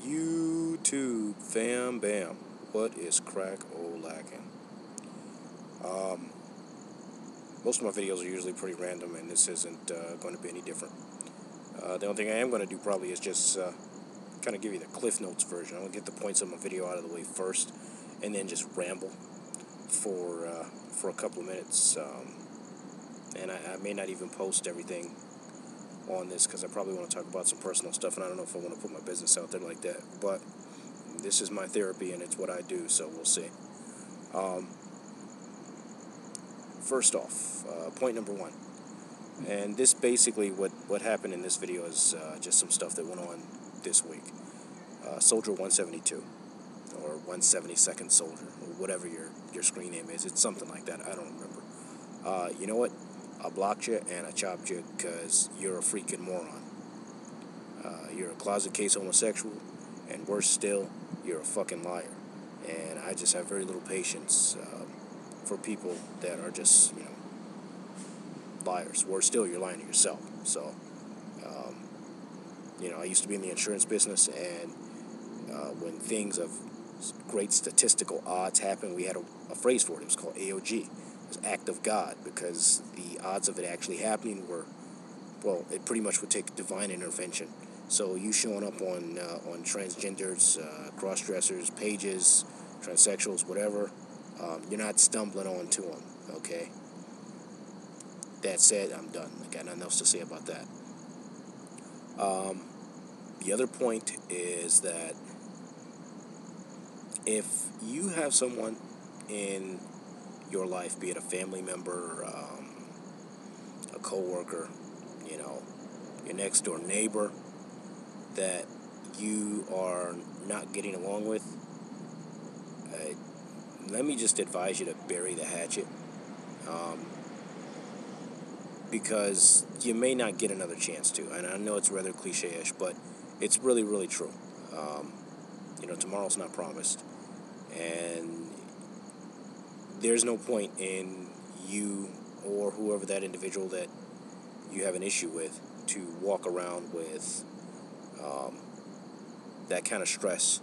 YouTube fam bam, what is crack lacking? Most of my videos are usually pretty random, and this isn't going to be any different. The only thing I am going to do probably is just kind of give you the Cliff Notes version. I'm going to get the points of my video out of the way first, and then just ramble for a couple of minutes. And I may not even post everything on this because I probably want to talk about some personal stuff, and I don't know if I want to put my business out there like that. But this is my therapy, and it's what I do, so we'll see. First off, point number one. And this basically, what happened in this video is just some stuff that went on this week. Soldier 172, or 172nd Soldier, or whatever your screen name is. It's something like that. I don't remember. You know what? I blocked you and I chopped you because you're a freaking moron. You're a closet case homosexual, and worse still, you're a fucking liar. And I just have very little patience for people that are just, liars. Worse still, you're lying to yourself. So, I used to be in the insurance business, and when things of great statistical odds happen, we had a phrase for it. It was called AOG. It was act of God, because the odds of it actually happening were, it pretty much would take divine intervention. So you showing up on transgenders, cross-dressers, pages, transsexuals, whatever, you're not stumbling onto them, okay? That said, I'm done. I got nothing else to say about that. The other point is that if you have someone in your life, be it a family member, a coworker, your next door neighbor, that you are not getting along with, let me just advise you to bury the hatchet, because you may not get another chance to. And I know it's rather cliche-ish, but it's really, really true. Tomorrow's not promised, and there's no point in you or whoever that individual that you have an issue with to walk around with that kind of stress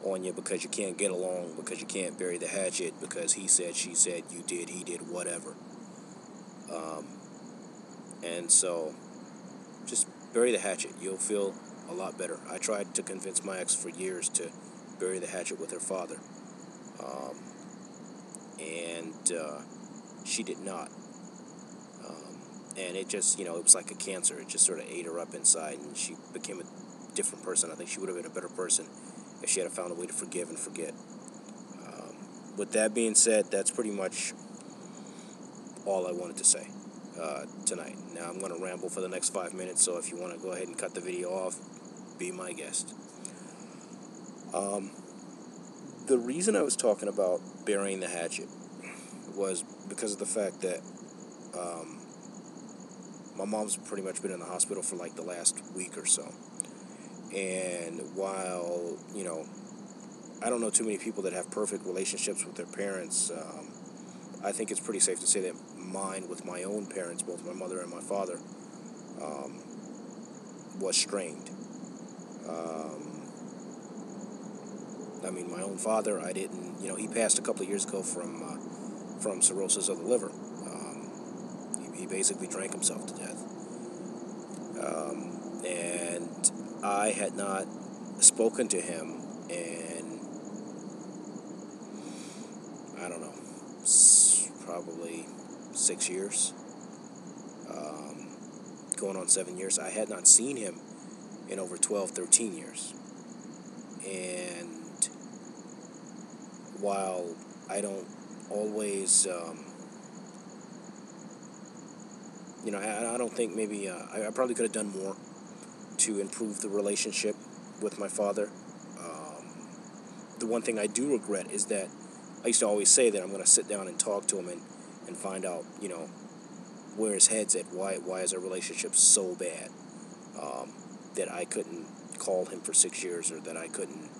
on you because you can't get along, because you can't bury the hatchet, because he said, she said, you did, he did, whatever. And so just bury the hatchet. You'll feel a lot better. I tried to convince my ex for years to bury the hatchet with her father, and she did not. And it just, it was like a cancer. It just sort of ate her up inside, and she became a different person. I think she would have been a better person if she had found a way to forgive and forget. With that being said, that's pretty much all I wanted to say tonight. Now I'm going to ramble for the next 5 minutes, so if you want to go ahead and cut the video off, be my guest. The reason I was talking about burying the hatchet was because of the fact that my mom's pretty much been in the hospital for like the last week or so. And while, I don't know too many people that have perfect relationships with their parents, I think it's pretty safe to say that mine with my own parents, both my mother and my father, was strained. My own father, I didn't, he passed a couple of years ago from cirrhosis of the liver. He basically drank himself to death. And I had not spoken to him in, I don't know, probably 6 years, going on 7 years. I had not seen him in over 12, 13 years. And while I don't always, I don't think maybe, I probably could have done more to improve the relationship with my father. The one thing I do regret is that I used to always say that I'm going to sit down and talk to him and find out, where his head's at. Why is our relationship so bad that I couldn't call him for 6 years, or that I couldn't,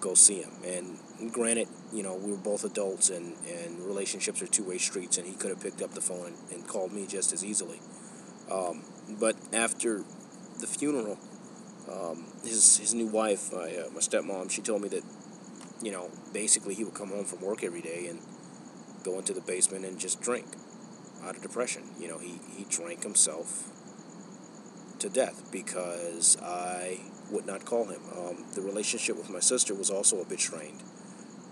go see him. And granted, we were both adults, and relationships are two-way streets, and he could have picked up the phone and called me just as easily. But after the funeral, His new wife, my stepmom, she told me that, basically he would come home from work every day and go into the basement and just drink out of depression. He drank himself to death because I would not call him. The relationship with my sister was also a bit strained,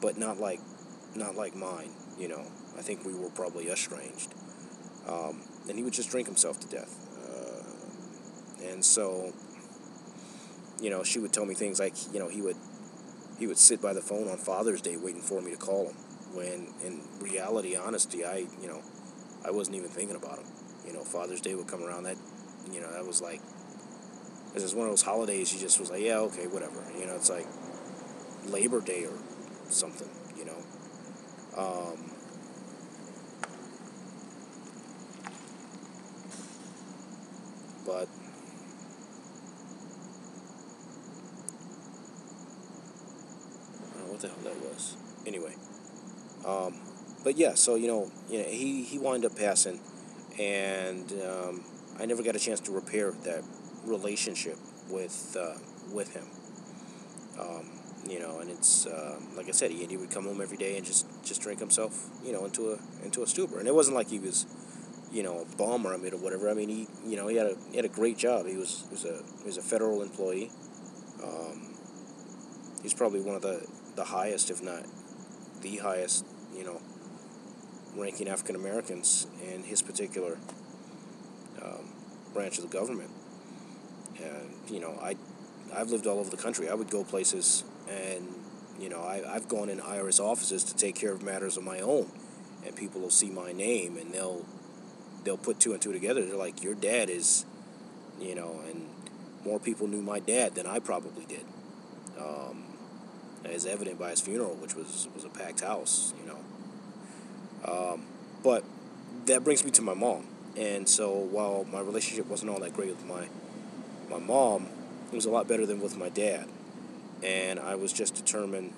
but not like mine. I think we were probably estranged. And he would just drink himself to death. And so, she would tell me things like, he would sit by the phone on Father's Day waiting for me to call him. When in reality, honesty, I wasn't even thinking about him. Father's Day would come around. That was like, it was one of those holidays. You just was like, yeah, okay, whatever. It's like Labor Day or something. Um, but I don't know what the hell that was. Anyway, but yeah, so he wound up passing, and I never got a chance to repair that relationship with him. Um, and it's like I said, he would come home every day and just drink himself, into a stupor. And it wasn't like he was, a bum or whatever. I mean, he had a great job. He was a federal employee. Um, he's probably one of the highest, if not the highest, you know, ranking African Americans in his particular um, branch of the government. And I've lived all over the country. I would go places, and I've gone in IRS offices to take care of matters of my own, and people will see my name and they'll put two and two together. They're like, your dad is, and more people knew my dad than I probably did, as evident by his funeral, which was a packed house. But that brings me to my mom. And so while my relationship wasn't all that great with my mom, it was a lot better than with my dad. And I was just determined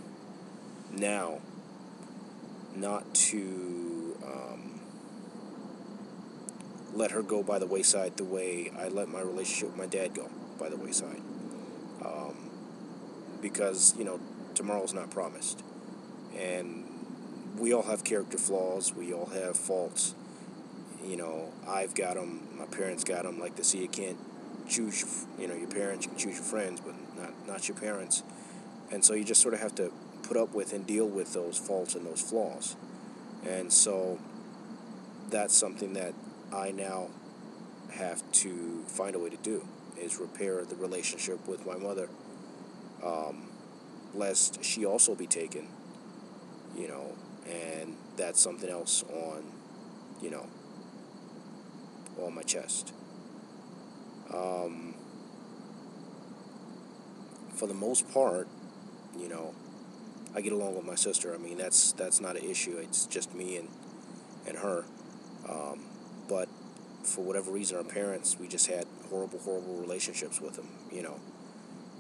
now not to let her go by the wayside the way I let my relationship with my dad go by the wayside. Um, because, tomorrow's not promised. And we all have character flaws. We all have faults. I've got them. My parents got them. Like they say, you can't choose, your parents. You can choose your friends, but not your parents. And so you just sort of have to put up with and deal with those faults and those flaws. And so that's something that I now have to find a way to do, is repair the relationship with my mother, um, lest she also be taken, and that's something else you know, on my chest. Um, for the most part, you know, I get along with my sister. I mean, that's not an issue. It's just me and her. Um, but for whatever reason, our parents, we just had horrible relationships with them,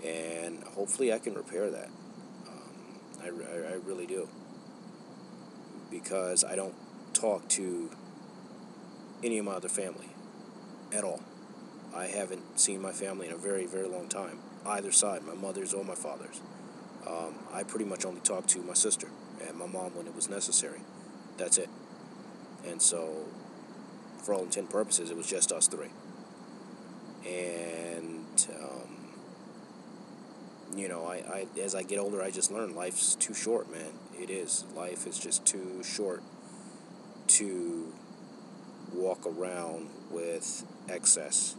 and hopefully I can repair that. I really do, because I don't talk to any of my other family at all. I haven't seen my family in a very long time, either side, my mother's or my father's. I pretty much only talked to my sister and my mom when it was necessary. That's it. And so, for all intent and purposes, it was just us three. And I as I get older, I just learn life's too short, man. It is. Life is just too short to walk around with excess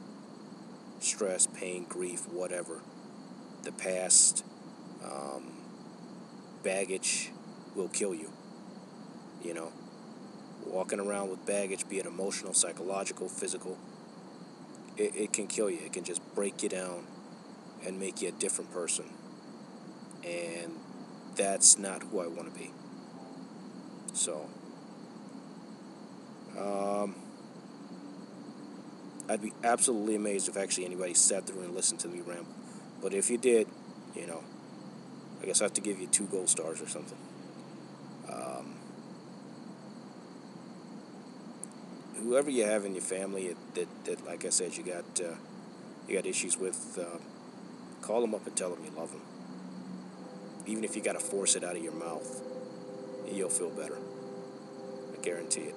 stress, pain, grief, whatever. The past, um, baggage will kill you. You know, walking around with baggage, be it emotional, psychological, physical, it can kill you. It can just break you down and make you a different person. And that's not who I want to be. So, um, I'd be absolutely amazed if actually anybody sat through and listened to me ramble. But if you did, you know, I guess I have to give you 2 gold stars or something. Um, Whoever you have in your family that like I said, you got issues with, Call them up and tell them you love them. Even if you got to force it out of your mouth, you'll feel better. I guarantee it.